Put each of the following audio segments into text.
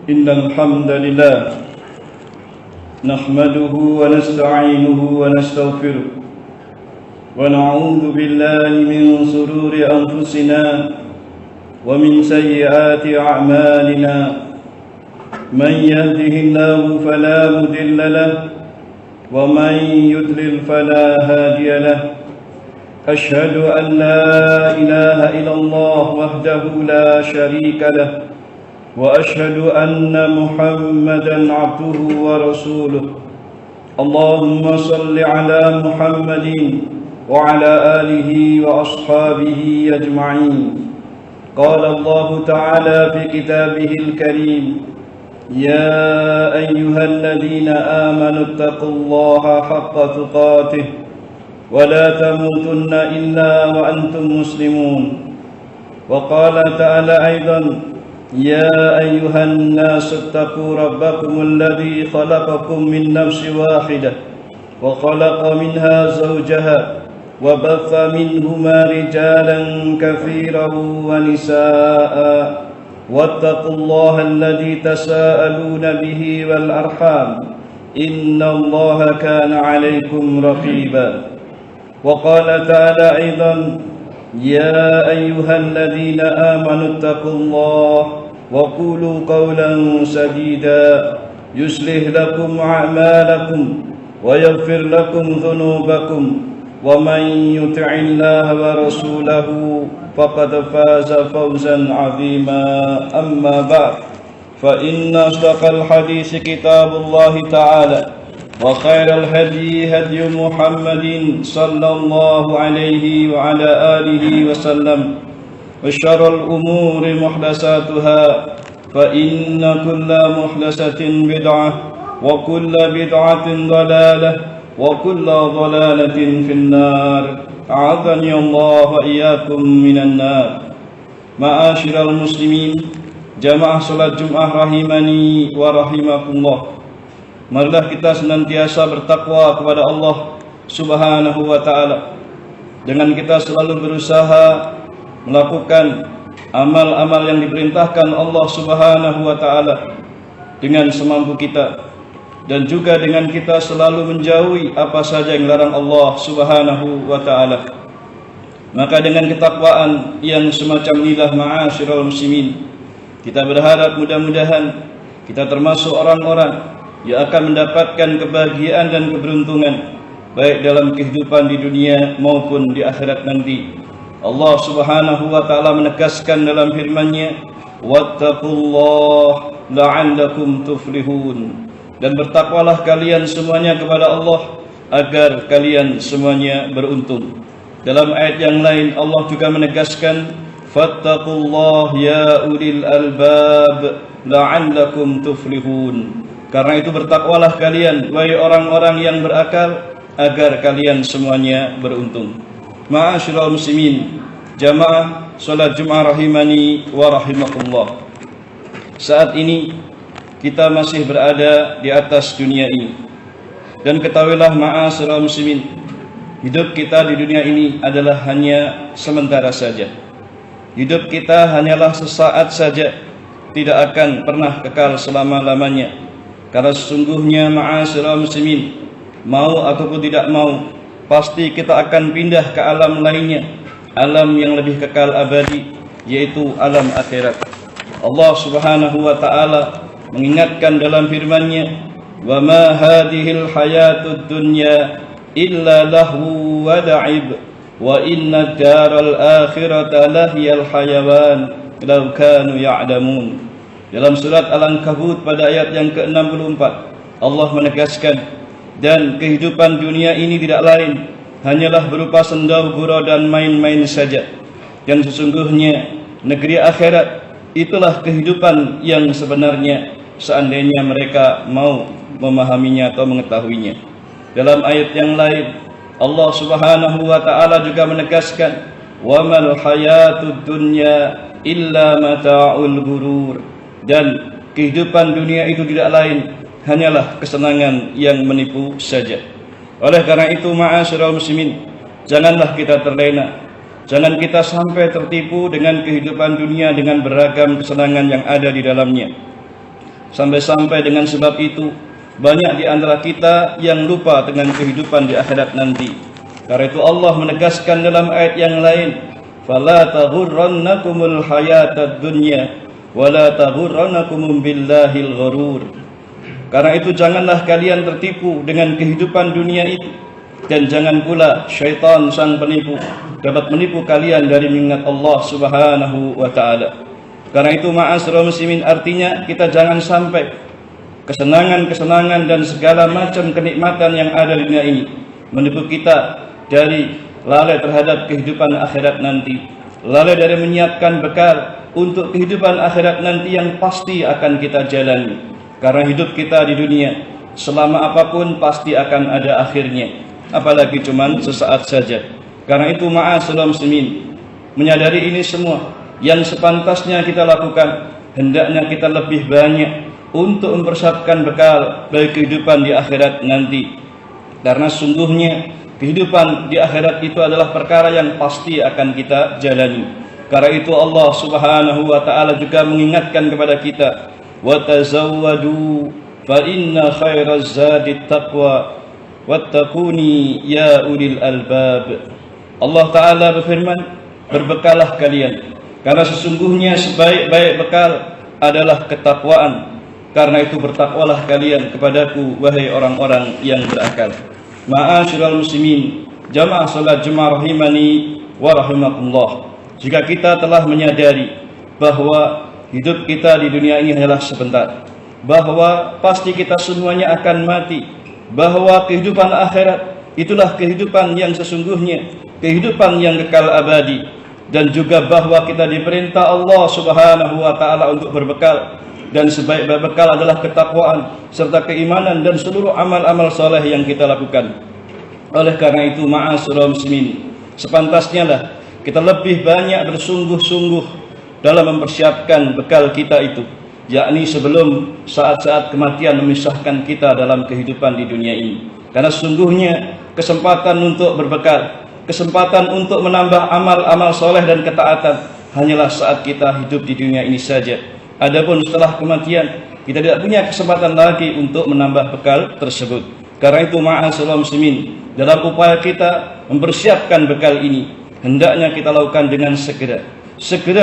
إن الحمد لله نحمده ونستعينه ونستغفره ونعوذ بالله من شرور أنفسنا ومن سيئات أعمالنا من يهده الله فلا مضل له ومن يضلل فلا هادي له أشهد أن لا إله إلا الله وحده لا شريك له وأشهد أن محمدا عبده ورسوله اللهم صل على محمد وعلى آله وأصحابه أجمعين قال الله تعالى في كتابه الكريم يا أيها الذين آمنوا اتقوا الله حق تقاته ولا تموتن إلا وأنتم مسلمون وقال تعالى أيضا يا أيها الناس اتقوا ربكم الذي خلقكم من نفس واحدة وخلق منها زوجها وبث منهما رجالا كثيرا ونساء واتقوا الله الذي تساءلون به والأرحام إن الله كان عليكم رقيبا وقال تعالى أيضا يا أيها الذين آمنوا اتقوا الله وقولوا قولا سديدا يصلح لكم أعمالكم ويغفر لكم ذنوبكم ومن يطع الله ورسوله فقد فاز فوزا عظيما أما بعد فإن أصدق الحديث كتاب الله تعالى وخير الهدي هدي محمد صلى الله عليه وعلى آله وسلم وشر الأمور محدثاتها فإن كل محدثة بدعة وكل بدعة ضلالة وكل ضلالة في النار أعاذني الله وإياكم من النار. Ma'asyiral muslimin, jamaah salat Jumat rahimani wa rahimakumullah. Marilah kita senantiasa bertakwa kepada Allah Subhanahu wa ta'ala dengan kita selalu berusaha melakukan amal-amal yang diperintahkan Allah Subhanahu wa ta'ala dengan semampu kita, dan juga dengan kita selalu menjauhi apa saja yang dilarang Allah Subhanahu wa ta'ala. Maka dengan ketakwaan yang semacam inilah, ma'asyiral muslimin, kita berharap mudah-mudahan kita termasuk orang-orang yang akan mendapatkan kebahagiaan dan keberuntungan baik dalam kehidupan di dunia maupun di akhirat nanti. Allah Subhanahu wa ta'ala menegaskan dalam firman-Nya, wattaqullah la'allakum tuflihun, dan bertakwalah kalian semuanya kepada Allah agar kalian semuanya beruntung. Dalam ayat yang lain Allah juga menegaskan, fattaqullah ya ulil albab la'allakum tuflihun. Karena itu bertakwalah kalian wahai orang-orang yang berakal agar kalian semuanya beruntung. Ma'asyiral muslimin, jamaah salat Jumat rahimani wa rahimakumullah. Saat ini kita masih berada di atas dunia ini, dan ketahuilah ma'asyiral muslimin, hidup kita di dunia ini adalah hanya sementara saja. Hidup kita hanyalah sesaat saja, tidak akan pernah kekal selama-lamanya. Karena sesungguhnya ma'asyiral muslimin, mau ataupun tidak mau, pasti kita akan pindah ke alam lainnya, alam yang lebih kekal abadi, yaitu alam akhirat. Allah Subhanahu wa ta'ala mengingatkan dalam firman-Nya, wa ma hadhil hayatud dunya illa lahu wa la'ib wa inna daral akhirata lahiyal hayawan law kanu ya'lamun. Dalam surat Al-Ankabut pada ayat yang ke-64 Allah menegaskan, dan kehidupan dunia ini tidak lain hanyalah berupa sendau gurau dan main-main saja, dan sesungguhnya negeri akhirat itulah kehidupan yang sebenarnya seandainya mereka mau memahaminya atau mengetahuinya. Dalam ayat yang lain Allah Subhanahu wa ta'ala juga menegaskan, wa mal hayatud dunya illa mata'ul ghurur, dan kehidupan dunia itu tidak lain hanyalah kesenangan yang menipu saja. Oleh karena itu ma'asyiral muslimin, janganlah kita terlena, jangan kita sampai tertipu dengan kehidupan dunia dengan beragam kesenangan yang ada di dalamnya. Sampai-sampai dengan sebab itu banyak di antara kita yang lupa dengan kehidupan di akhirat nanti. Karena itu Allah menegaskan dalam ayat yang lain, "Fala taghurrannakumul hayatad dunya wala taghurrannakum billahil gharur." Karena itu janganlah kalian tertipu dengan kehidupan dunia itu, dan jangan pula syaitan sang penipu dapat menipu kalian dari mengingat Allah Subhanahu wa taala. Karena itu ma'asyiral muslimin, artinya kita jangan sampai kesenangan-kesenangan dan segala macam kenikmatan yang ada di dunia ini menipu kita dari lalai terhadap kehidupan akhirat nanti, lalai dari menyiapkan bekal untuk kehidupan akhirat nanti yang pasti akan kita jalani. Karena hidup kita di dunia selama apapun pasti akan ada akhirnya, apalagi cuman sesaat saja. Karena itu ma'asyiral muslimin, menyadari ini semua yang sepantasnya kita lakukan, hendaknya kita lebih banyak untuk mempersiapkan bekal bagi kehidupan di akhirat nanti. Karena sungguhnya kehidupan di akhirat itu adalah perkara yang pasti akan kita jalani. Karena itu Allah Subhanahu wa taala juga mengingatkan kepada kita, "Wa tazawwadu fa inna khairaz zadi taqwa wattaquni ya ulil albab." Allah taala berfirman, "Berbekalah kalian, karena sesungguhnya sebaik-baik bekal adalah ketakwaan. Karena itu bertakwalah kalian kepadaku, wahai orang-orang yang berakal." Ma'asyiral muslimin, jamaah salat Jumat rahimani wa rahimakumullah. Jika kita telah menyadari bahwa hidup kita di dunia ini adalah sebentar, bahwa pasti kita semuanya akan mati, bahwa kehidupan akhirat itulah kehidupan yang sesungguhnya, kehidupan yang kekal abadi, dan juga bahwa kita diperintah Allah Subhanahu wa taala untuk berbekal, dan sebaik-baik bekal adalah ketakwaan serta keimanan dan seluruh amal-amal saleh yang kita lakukan. Oleh karena itu ma'asyiral muslimin, sepantasnya lah kita lebih banyak bersungguh-sungguh dalam mempersiapkan bekal kita itu, yakni sebelum saat-saat kematian memisahkan kita dalam kehidupan di dunia ini. Karena sungguhnya kesempatan untuk berbekal, kesempatan untuk menambah amal-amal soleh dan ketaatan hanyalah saat kita hidup di dunia ini saja. Adapun setelah kematian, kita tidak punya kesempatan lagi untuk menambah bekal tersebut. Karena itu ma'asyiral muslimin, dalam upaya kita mempersiapkan bekal ini, hendaknya kita lakukan dengan segera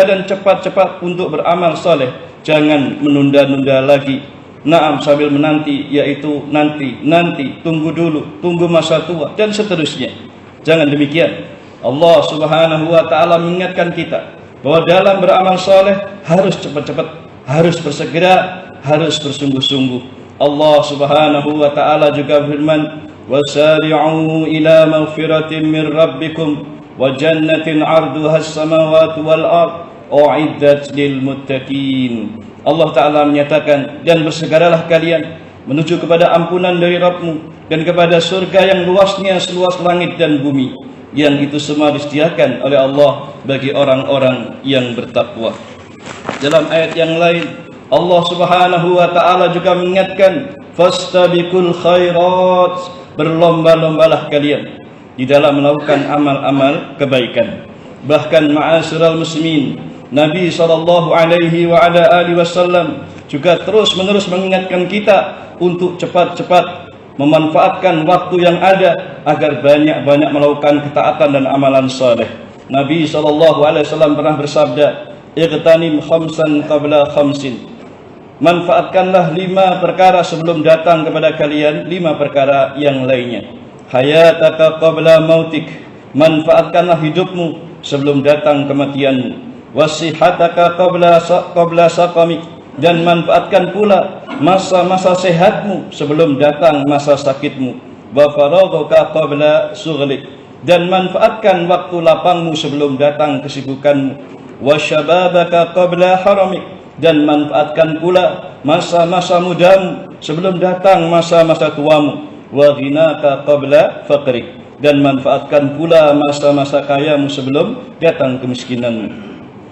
dan cepat-cepat untuk beramal soleh. Jangan menunda-nunda lagi. Naam, sambil menanti, yaitu nanti, tunggu dulu, tunggu masa tua, dan seterusnya. Jangan demikian. Allah Subhanahu wa taala mengingatkan kita bahwa dalam beramal soleh harus cepat-cepat, harus bersegera, harus bersungguh-sungguh. Allah Subhanahu wa taala juga berfirman, "Wasari'u ila maghfiratin min rabbikum wa jannatin 'arduha as-samawati wal ard u'iddat lil muttaqin." Allah taala menyatakan, dan bersegeralah kalian menuju kepada ampunan dari Rabbmu dan kepada surga yang luasnya seluas langit dan bumi, yang itu semua disediakan oleh Allah bagi orang-orang yang bertakwa. Dalam ayat yang lain Allah Subhanahu wa taala juga mengingatkan, "Fastabiqul khairat." Berlomba-lombalah kalian di dalam melakukan amal-amal kebaikan. Bahkan ma'asyiral muslimin, Nabi sallallahu alaihi wa ala alihi wasallam juga terus-menerus mengingatkan kita untuk cepat-cepat memanfaatkan waktu yang ada agar banyak-banyak melakukan ketaatan dan amalan saleh. Nabi sallallahu alaihi wasallam pernah bersabda, "Ightanim khamsan qabla khamsin." Manfaatkanlah 5 perkara sebelum datang kepada kalian 5 perkara yang lainnya. Hayataka qabla mautik, manfaatkanlah hidupmu sebelum datang kematianmu. Wasihataka qabla saqamik, dan manfaatkan pula masa-masa sehatmu sebelum datang masa sakitmu. Wa faraghaka qabla sughlik, dan manfaatkan waktu lapangmu sebelum datang kesibukanmu. Wa syababaka qabla haramik, dan manfaatkan pula masa-masa mudamu sebelum datang masa-masa tuamu. Wa ghinaka qabla faqrik, dan manfaatkan pula masa-masa kayamu sebelum datang kemiskinanmu.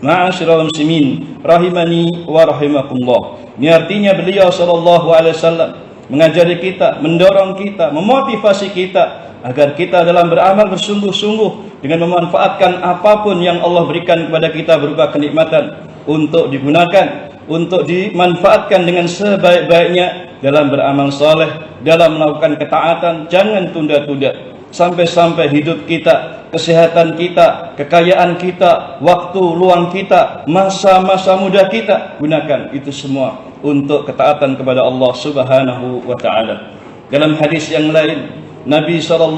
Ma'asyiral muslimin rahimani wa rahimakumullah. Ini artinya beliau sallallahu alaihi wasallam mengajari kita, mendorong kita, memotivasi kita agar kita dalam beramal bersungguh-sungguh dengan memanfaatkan apapun yang Allah berikan kepada kita berupa kenikmatan untuk digunakan untuk dimanfaatkan dengan sebaik-baiknya dalam beramal soleh, dalam melakukan ketaatan. Jangan tunda-tunda sampai-sampai hidup kita, kesehatan kita, kekayaan kita, waktu luang kita, masa-masa muda kita, gunakan itu semua untuk ketaatan kepada Allah Subhanahu wa taala. Dalam hadis yang lain, Nabi SAW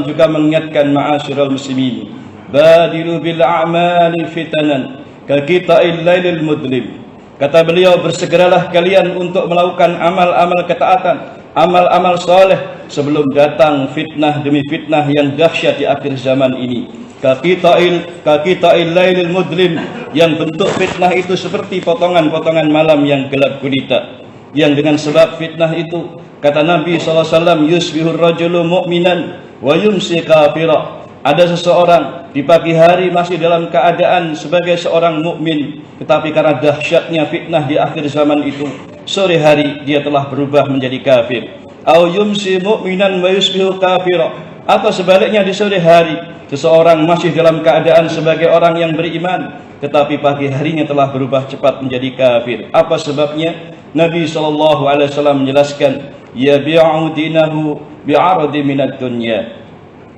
juga mengingatkan, ma'asyiral muslimin, badiru bil a'mali fitanan kaqita'il lailil mudlim. Kata beliau, bersegeralah kalian untuk melakukan amal-amal ketaatan, amal-amal soleh sebelum datang fitnah demi fitnah yang dahsyat di akhir zaman ini. Kaqita'il lailil mudlim, yang bentuk fitnah itu seperti potongan-potongan malam yang gelap gulita, yang dengan sebab fitnah itu, kata Nabi SAW, yusbihur rajulu mu'minan wa yumsi kafira. Ada seseorang di pagi hari masih dalam keadaan sebagai seorang mukmin, tetapi karena dahsyatnya fitnah di akhir zaman itu, sore hari dia telah berubah menjadi kafir. Au yumsi mu'minan wa yusbihu kafira, atau sebaliknya di sore hari seseorang masih dalam keadaan sebagai orang yang beriman, tetapi pagi harinya telah berubah cepat menjadi kafir. Apa sebabnya? Nabi SAW menjelaskan, yabi'u dinahu bi'aradi minad dunya.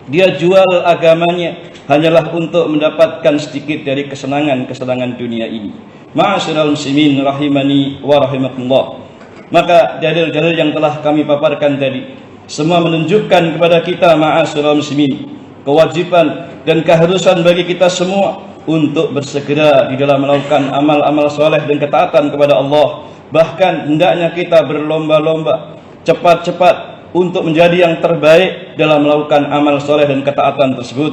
Dia jual agamanya hanyalah untuk mendapatkan sedikit dari kesenangan-kesenangan dunia ini. Ma'asyiral muslimin rahimani wa rahimakumullah. Maka dalil-dalil yang telah kami paparkan tadi semua menunjukkan kepada kita, ma'asyiral muslimin, kewajiban dan keharusan bagi kita semua untuk bersegera di dalam melakukan amal-amal soleh dan ketaatan kepada Allah. Bahkan hendaknya kita berlomba-lomba cepat-cepat untuk menjadi yang terbaik dalam melakukan amal soleh dan ketaatan tersebut.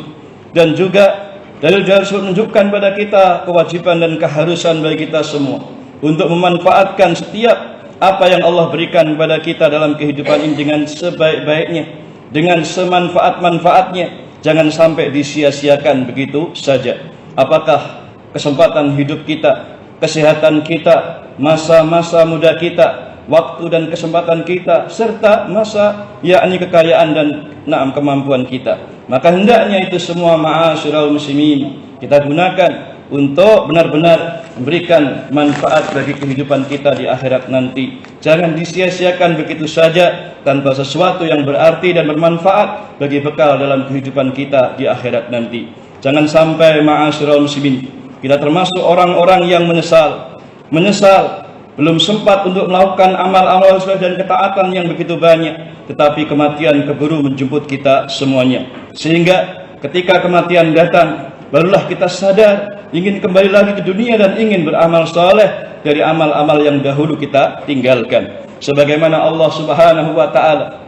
Dan juga dalil-dalil tersebut menunjukkan pada kita kewajiban dan keharusan bagi kita semua untuk memanfaatkan setiap apa yang Allah berikan kepada kita dalam kehidupan ini dengan sebaik-baiknya, dengan semanfaat-manfaatnya. Jangan sampai disia-siakan begitu saja. Apakah kesempatan hidup kita, kesehatan kita, masa-masa muda kita, waktu dan kesempatan kita, serta masa yakni kekayaan dan kemampuan kita. Maka hendaknya itu semua, ma'asyiral muslimin, kita gunakan untuk benar-benar memberikan manfaat bagi kehidupan kita di akhirat nanti. Jangan disia-siakan begitu saja tanpa sesuatu yang berarti dan bermanfaat bagi bekal dalam kehidupan kita di akhirat nanti. Jangan sampai, ma'asyiral muslimin, kita termasuk orang-orang yang menyesal belum sempat untuk melakukan amal-amal soleh dan ketaatan yang begitu banyak, tetapi kematian keburu menjemput kita semuanya. Sehingga ketika kematian datang, barulah kita sadar ingin kembali lagi ke dunia dan ingin beramal soleh dari amal-amal yang dahulu kita tinggalkan. Sebagaimana Allah Subhanahu wa taala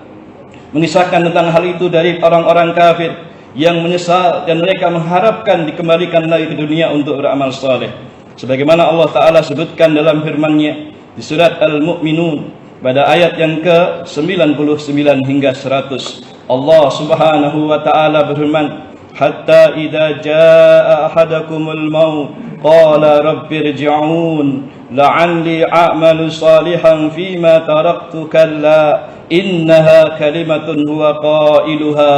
mengisahkan tentang hal itu dari orang-orang kafir yang menyesal dan mereka mengharapkan dikembalikan lagi ke dunia untuk beramal soleh. Sebagaimana Allah Ta'ala sebutkan dalam firman-Nya di surat Al-Mu'minun pada ayat yang ke-99 hingga 100. Allah Subhanahu wa Ta'ala berfirman, hatta idza jaa ahadakumul maut qala rabbirji'un la'alli a'malu salihan fima taraktu kalla innaha kalimatun huwa qailuha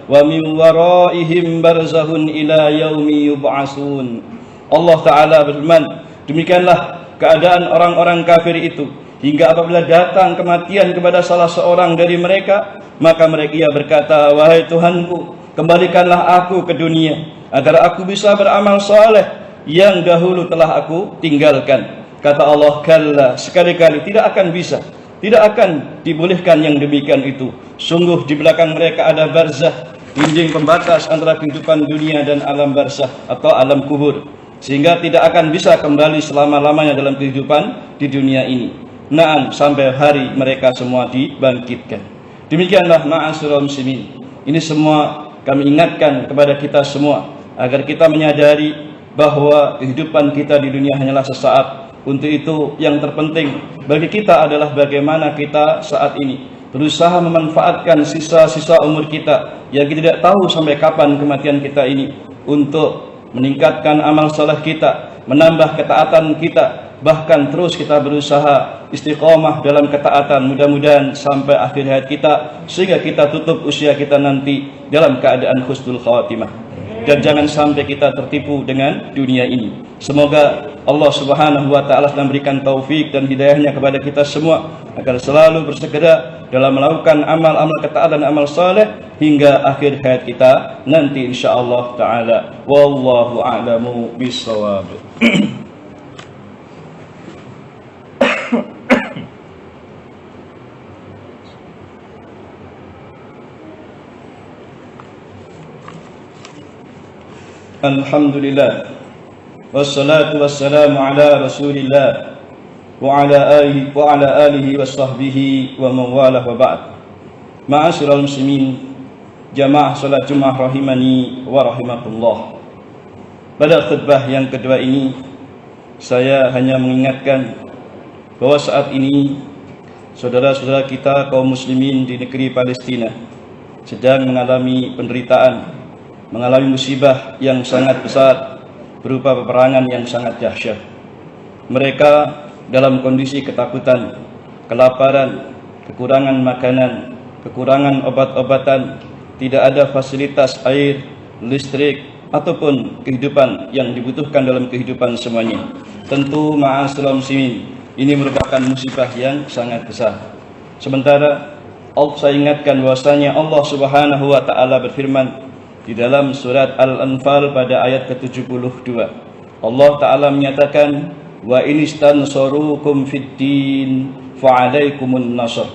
wa min waraihim barzahun ila yaumi yub'atsun. Allah Ta'ala berfirman, demikianlah keadaan orang-orang kafir itu, hingga apabila datang kematian kepada salah seorang dari mereka, maka mereka berkata, wahai Tuhanku, kembalikanlah aku ke dunia agar aku bisa beramal saleh yang dahulu telah aku tinggalkan. Kata Allah, kalla, sekali-kali tidak akan bisa, tidak akan dibolehkan yang demikian itu. Sungguh di belakang mereka ada barzah, dinding pembatas antara kehidupan dunia dan alam barzah atau alam kubur, sehingga tidak akan bisa kembali selama-lamanya dalam kehidupan di dunia ini. Naam, sampai hari mereka semua dibangkitkan. Demikianlah, ma'asyiral muslimin, ini semua kami ingatkan kepada kita semua agar kita menyadari bahwa kehidupan kita di dunia hanyalah sesaat. Untuk itu yang terpenting bagi kita adalah bagaimana kita saat ini berusaha memanfaatkan sisa-sisa umur kita yang kita tidak tahu sampai kapan kematian kita ini, untuk meningkatkan amal saleh kita, menambah ketaatan kita, bahkan terus kita berusaha istiqomah dalam ketaatan, mudah-mudahan sampai akhir hayat kita, sehingga kita tutup usia kita nanti dalam keadaan husnul khawatimah. dan jangan sampai kita tertipu dengan dunia ini. Semoga Allah Subhanahu wa taala memberikan taufik dan hidayahnya kepada kita semua agar selalu bersegera dalam melakukan amal-amal ketaatan dan amal saleh hingga akhir hayat kita nanti insyaallah taala. Wallahu a'lamu bissawab. Alhamdulillah wassalatu wassalamu ala Rasulillah wa ala alihi wa sahbihi wa man walah wa ba'd. Ma'asyiral muslimin, jamaah salat Jumat rahimani wa rahimakumullah. Pada khutbah yang kedua ini saya hanya mengingatkan bahwa saat ini saudara-saudara kita kaum muslimin di negeri Palestina sedang mengalami penderitaan, mengalami musibah yang sangat besar berupa peperangan yang sangat dahsyat. Mereka dalam kondisi ketakutan, kelaparan, kekurangan makanan, kekurangan obat-obatan, tidak ada fasilitas air, listrik, ataupun kehidupan yang dibutuhkan dalam kehidupan semuanya. Tentu ma'asyiral muslimin, ini merupakan musibah yang sangat besar. Sementara saya ingatkan bahwasanya Allah Subhanahu wa taala berfirman di dalam surat Al-Anfal pada ayat ke-72. Allah Ta'ala menyatakan, wa inistansarukum fid-din fa'alaikumun nasr.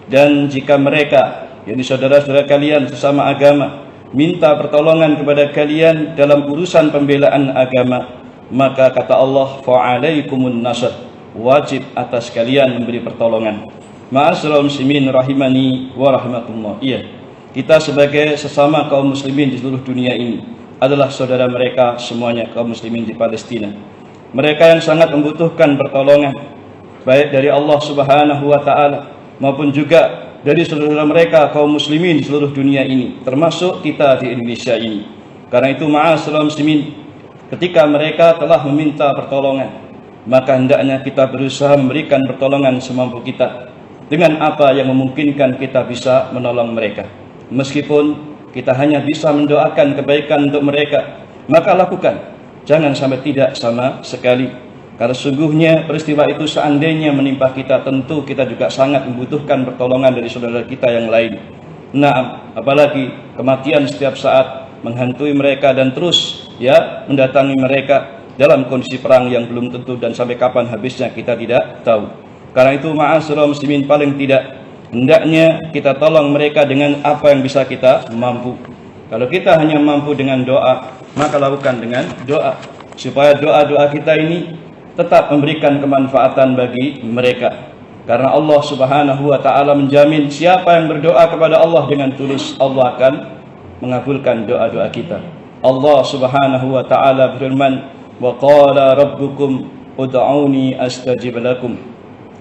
Dan jika mereka, yakni saudara-saudara kalian sesama agama, minta pertolongan kepada kalian dalam urusan pembelaan agama, maka kata Allah, fa'alaikumun nasr, wajib atas kalian memberi pertolongan. Ma'asyiral muslimin rahimani wa rahimakumullah. Iya, kita sebagai sesama kaum muslimin di seluruh dunia ini adalah saudara mereka semuanya, kaum muslimin di Palestina. Mereka yang sangat membutuhkan pertolongan baik dari Allah Subhanahu wa taala maupun juga dari saudara mereka kaum muslimin di seluruh dunia ini, termasuk kita di Indonesia ini. Karena itu ma'asyiral muslimin, ketika mereka telah meminta pertolongan, maka hendaknya kita berusaha memberikan pertolongan semampu kita dengan apa yang memungkinkan kita bisa menolong mereka. Meskipun kita hanya bisa mendoakan kebaikan untuk mereka, maka lakukan, jangan sampai tidak sama sekali. Karena sungguhnya peristiwa itu seandainya menimpa kita, tentu kita juga sangat membutuhkan pertolongan dari saudara kita yang lain. Nah, apalagi kematian setiap saat menghantui mereka dan terus mendatangi mereka dalam kondisi perang yang belum tentu dan sampai kapan habisnya kita tidak tahu. Karena itu ma'asyiral muslimin, paling tidak hendaknya kita tolong mereka dengan apa yang bisa kita mampu. Kalau kita hanya mampu dengan doa, maka lakukan dengan doa, supaya doa-doa kita ini tetap memberikan kemanfaatan bagi mereka. Karena Allah Subhanahu wa ta'ala menjamin siapa yang berdoa kepada Allah dengan tulus, Allah akan mengabulkan doa-doa kita. Allah Subhanahu wa ta'ala berfirman, wa qala rabbukum ud'auni astajib lakum.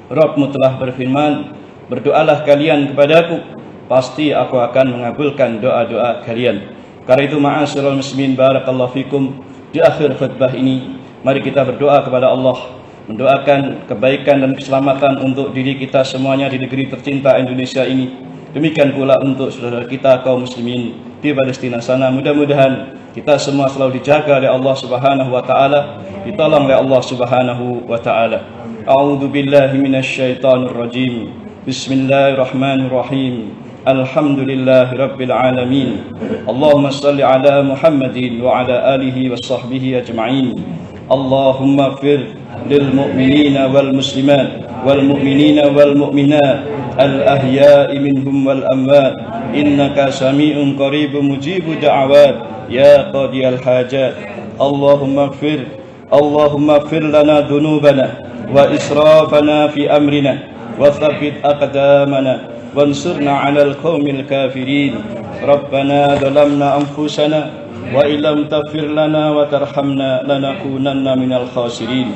Rabbmu telah berfirman, berdoalah kalian kepadaku, pasti aku akan mengabulkan doa-doa kalian. Karena itu ma'asyiral muslimin, barakallahu fikum, di akhir khutbah ini mari kita berdoa kepada Allah, mendoakan kebaikan dan keselamatan untuk diri kita semuanya di negeri tercinta Indonesia ini. Demikian pula untuk saudara kita kaum muslimin di Palestina sana. Mudah-mudahan kita semua selalu dijaga oleh Allah Subhanahu wa taala, ditolong oleh Allah Subhanahu wa taala. A'udzu billahi minasyaitonir rajim. Bismillahirrahmanirrahim. Alhamdulillahi rabbil alamin. Allahumma shalli ala Muhammadin wa ala alihi wa sahbihi ajma'in. Allahumma ighfir lil mu'minina wal muslimat wal mu'minina wal mu'minat al ahya'i minhum wal amwat innaka sami'un qaribun mujibud da'awat ya qadiyal hajat. Allahumma ighfir lana dhunubana wa israfana fi amrina wa thabbit aqdamana wansurna 'alal qaumil kafirin. Rabbana dhalamna anfusana wa illam taghfir lana wa tarhamna lanakunanna minal khasirin.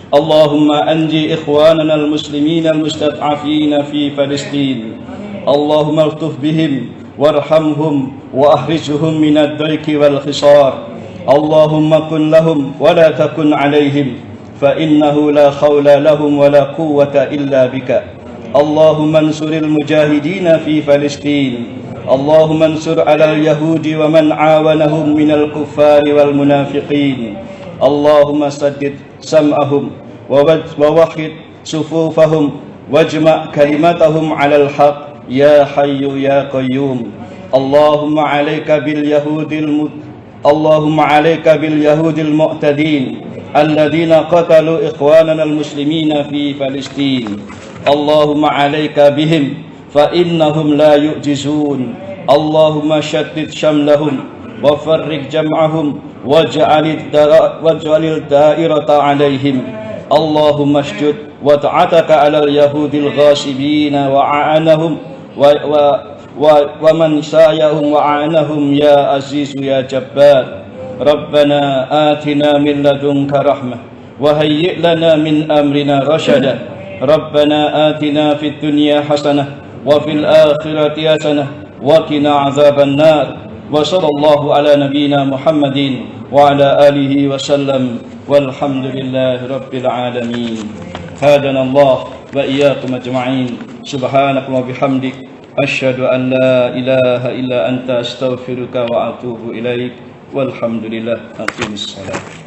Allahumma anji ikhwanana al-muslimina al-mustad'afina fi Palestin. Allahumma altuf bihim warhamhum wa ahrijhum minad dayki wal khisar. Allahumma kun lahum wa la takun 'alaihim fa innahu la khawla lahum wa la quwwata illa bika. Allahumma ansuril mujahidina fi Palestin اللهم انصر على اليهود ومن عاونهم من الكفار والمنافقين اللهم سدد سمعهم ووحد صفوفهم واجمع كلمتهم على الحق يا حي يا قيوم اللهم عليك باليهود المعتدين الذين قتلوا إخواننا المسلمين في فلسطين اللهم عليك بهم فإنهم لا يعجزون اللهم شتت شملهم وفرق جمعهم واجعل الدائرة عليهم اللهم اشدد وطأتك على اليهود الغاصبين وعانهم ومن سايهم وعانهم يا عزيز يا جبار ربنا آتنا من لدنك رحمة وهيئ لنا من أمرنا رشدا ربنا آتنا في الدنيا حسنة وفي الآخرة حسنة وقنا عذاب النار وصلى الله على نبينا محمد وعلى آله وسلم والحمد لله رب العالمين هدانا الله وإياكم أجمعين سبحانك وبحمدك أشهد أن لا إله إلا أنت أستغفرك وأتوب إليك والحمد لله أقم الصلاة